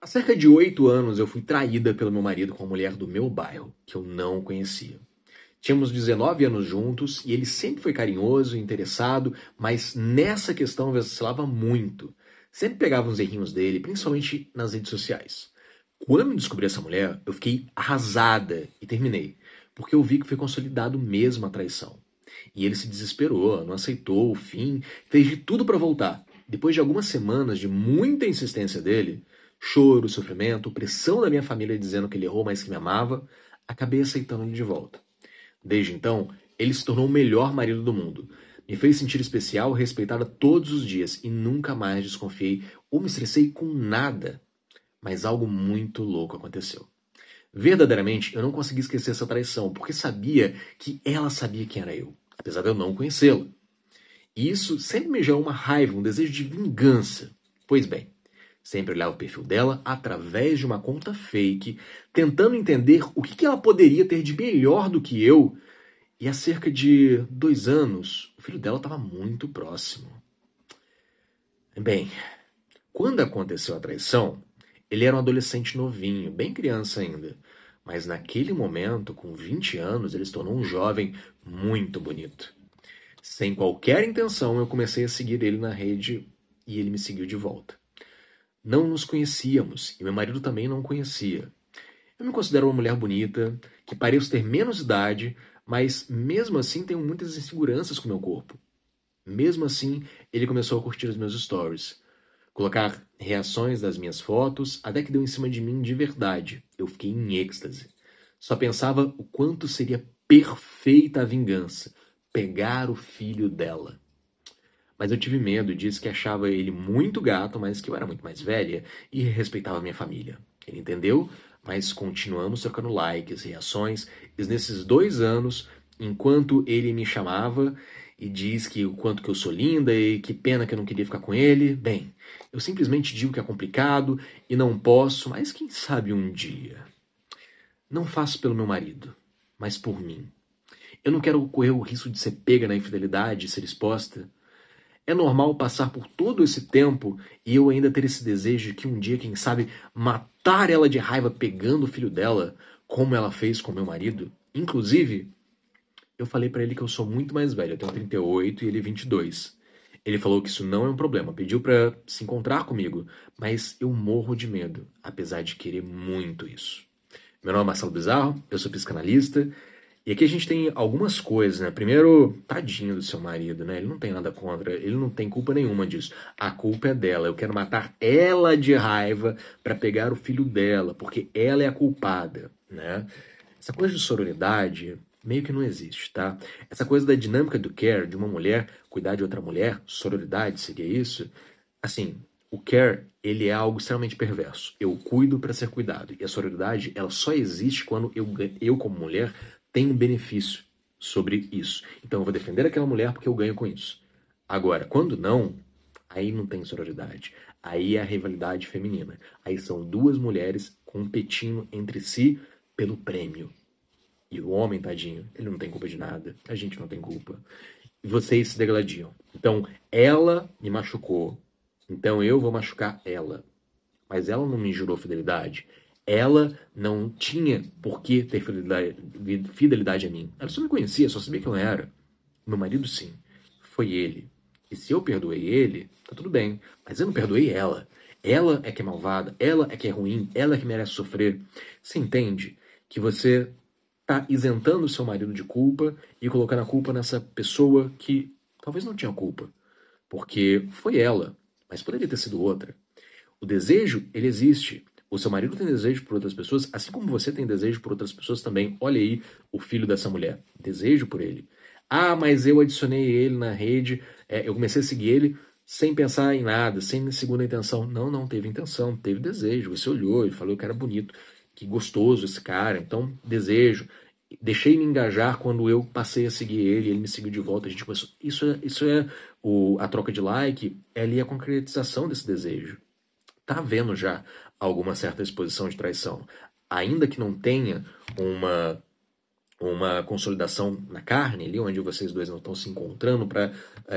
Há cerca de 8 anos eu fui traída pelo meu marido com uma mulher do meu bairro, que eu não conhecia. Tínhamos 19 anos juntos e ele sempre foi carinhoso e interessado, mas nessa questão vacilava muito. Sempre pegava uns errinhos dele, principalmente nas redes sociais. Quando eu descobri essa mulher, eu fiquei arrasada e terminei, porque eu vi que foi consolidado mesmo a traição. E ele se desesperou, não aceitou o fim, fez de tudo para voltar. Depois de algumas semanas de muita insistência dele, choro, sofrimento, pressão da minha família dizendo que ele errou, mas que me amava, acabei aceitando ele de volta. Desde então, ele se tornou o melhor marido do mundo. Me fez sentir especial, respeitada todos os dias e nunca mais desconfiei ou me estressei com nada. Mas algo muito louco aconteceu. Verdadeiramente, eu não consegui esquecer essa traição, porque sabia que ela sabia quem era eu, apesar de eu não conhecê-la. E isso sempre me gerou uma raiva, um desejo de vingança. Pois bem, sempre olhava o perfil dela através de uma conta fake, tentando entender o que ela poderia ter de melhor do que eu. E há cerca de 2 anos, o filho dela estava muito próximo. Bem, quando aconteceu a traição, ele era um adolescente novinho, bem criança ainda. Mas naquele momento, com 20 anos, ele se tornou um jovem muito bonito. Sem qualquer intenção, eu comecei a seguir ele na rede e ele me seguiu de volta. Não nos conhecíamos e meu marido também não conhecia. Eu me considero uma mulher bonita, que pareço ter menos idade, mas mesmo assim tenho muitas inseguranças com meu corpo. Mesmo assim, ele começou a curtir os meus stories, colocar reações das minhas fotos, até que deu em cima de mim de verdade. Eu fiquei em êxtase. Só pensava o quanto seria perfeita a vingança, pegar o filho dela. Mas eu tive medo e disse que achava ele muito gato, mas que eu era muito mais velha e respeitava minha família. Ele entendeu, mas continuamos trocando likes, reações, e nesses 2 anos, enquanto ele me chamava e diz que o quanto que eu sou linda e que pena que eu não queria ficar com ele, bem, eu simplesmente digo que é complicado e não posso, mas quem sabe um dia. Não faço pelo meu marido, mas por mim. Eu não quero correr o risco de ser pega na infidelidade e ser exposta. É normal passar por todo esse tempo e eu ainda ter esse desejo de que um dia, quem sabe, matar ela de raiva pegando o filho dela, como ela fez com meu marido. Inclusive, eu falei pra ele que eu sou muito mais velho, eu tenho 38 e ele 22. Ele falou que isso não é um problema, pediu pra se encontrar comigo, mas eu morro de medo, apesar de querer muito isso. Meu nome é Marcelo Bizarro, eu sou psicanalista, e aqui a gente tem algumas coisas, né? Primeiro, tadinho do seu marido, né? Ele não tem nada contra, ele não tem culpa nenhuma disso. A culpa é dela. Eu quero matar ela de raiva pra pegar o filho dela, porque ela é a culpada, né? Essa coisa de sororidade meio que não existe, tá? Essa coisa da dinâmica do care, de uma mulher cuidar de outra mulher, sororidade seria isso? Assim, o care, ele é algo extremamente perverso. Eu cuido para ser cuidado. E a sororidade, ela só existe quando eu como mulher, tenho benefício sobre isso. Então eu vou defender aquela mulher porque eu ganho com isso. Agora, quando não, aí não tem sororidade. Aí é a rivalidade feminina. Aí são duas mulheres competindo entre si pelo prêmio. E o homem, tadinho, ele não tem culpa de nada. A gente não tem culpa. E vocês se degladiam. Então, ela me machucou. Então eu vou machucar ela. Mas ela não me jurou fidelidade. Ela não tinha por que ter fidelidade a mim. Ela só me conhecia, só sabia quem eu era. Meu marido, sim. Foi ele. E se eu perdoei ele, tá tudo bem. Mas eu não perdoei ela. Ela é que é malvada, ela é que é ruim, ela é que merece sofrer. Você entende que você tá isentando o seu marido de culpa e colocando a culpa nessa pessoa que talvez não tinha culpa. Porque foi ela, mas poderia ter sido outra. O desejo, ele existe. O seu marido tem desejo por outras pessoas, assim como você tem desejo por outras pessoas também. Olha aí o filho dessa mulher. Desejo por ele. Ah, mas eu adicionei ele na rede, eu comecei a seguir ele sem pensar em nada, sem segunda intenção. Não, não teve intenção, teve desejo. Você olhou e falou que era bonito, que gostoso esse cara. Então, desejo. Deixei me engajar quando eu passei a seguir ele, ele me seguiu de volta. A gente começou. A troca de like, é ali a concretização desse desejo. Tá havendo já alguma certa exposição de traição. Ainda que não tenha uma uma consolidação na carne ali, onde vocês dois não estão se encontrando para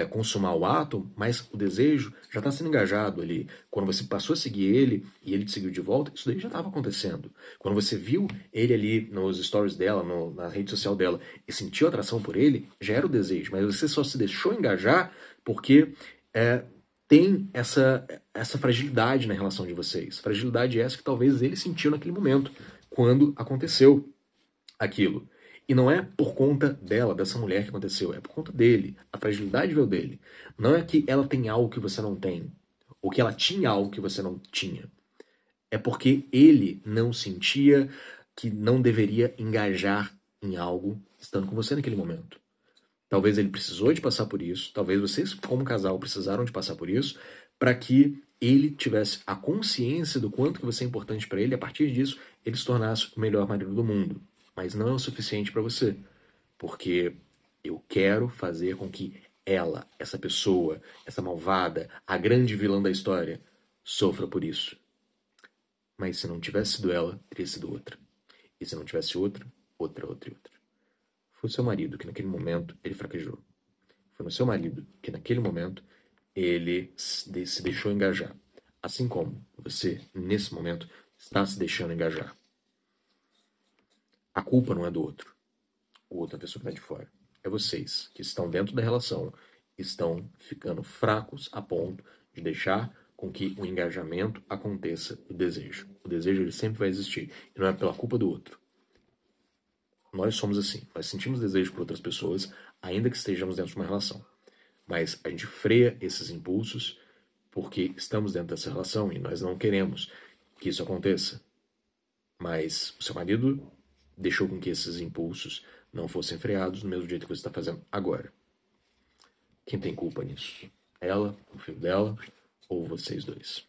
consumar o ato, mas o desejo já está sendo engajado ali. Quando você passou a seguir ele e ele te seguiu de volta, isso daí já estava acontecendo. Quando você viu ele ali nos stories dela, na rede social dela, e sentiu atração por ele, já era o desejo, mas você só se deixou engajar porque tem essa fragilidade na relação de vocês. Fragilidade essa que talvez ele sentiu naquele momento, quando aconteceu aquilo. E não é por conta dela, dessa mulher que aconteceu, é por conta dele. A fragilidade veio dele. Não é que ela tem algo que você não tem, ou que ela tinha algo que você não tinha. É porque ele não sentia que não deveria engajar em algo estando com você naquele momento. Talvez ele precisou de passar por isso, talvez vocês, como casal, precisaram de passar por isso, para que ele tivesse a consciência do quanto que você é importante para ele, e a partir disso, ele se tornasse o melhor marido do mundo. Mas não é o suficiente para você, porque eu quero fazer com que ela, essa pessoa, essa malvada, a grande vilã da história, sofra por isso. Mas se não tivesse sido ela, teria sido outra. E se não tivesse outra, outra, outra e outra. Foi o seu marido que naquele momento ele fraquejou. Foi no seu marido que naquele momento ele se deixou engajar. Assim como você, nesse momento, está se deixando engajar. A culpa não é do outro. O outro é a pessoa que está de fora. É vocês que estão dentro da relação, estão ficando fracos a ponto de deixar com que o engajamento aconteça do desejo. O desejo ele sempre vai existir. E não é pela culpa do outro. Nós somos assim. Nós sentimos desejo por outras pessoas, ainda que estejamos dentro de uma relação. Mas a gente freia esses impulsos porque estamos dentro dessa relação e nós não queremos que isso aconteça. Mas o seu marido deixou com que esses impulsos não fossem freados do mesmo jeito que você está fazendo agora. Quem tem culpa nisso? Ela, o filho dela ou vocês dois?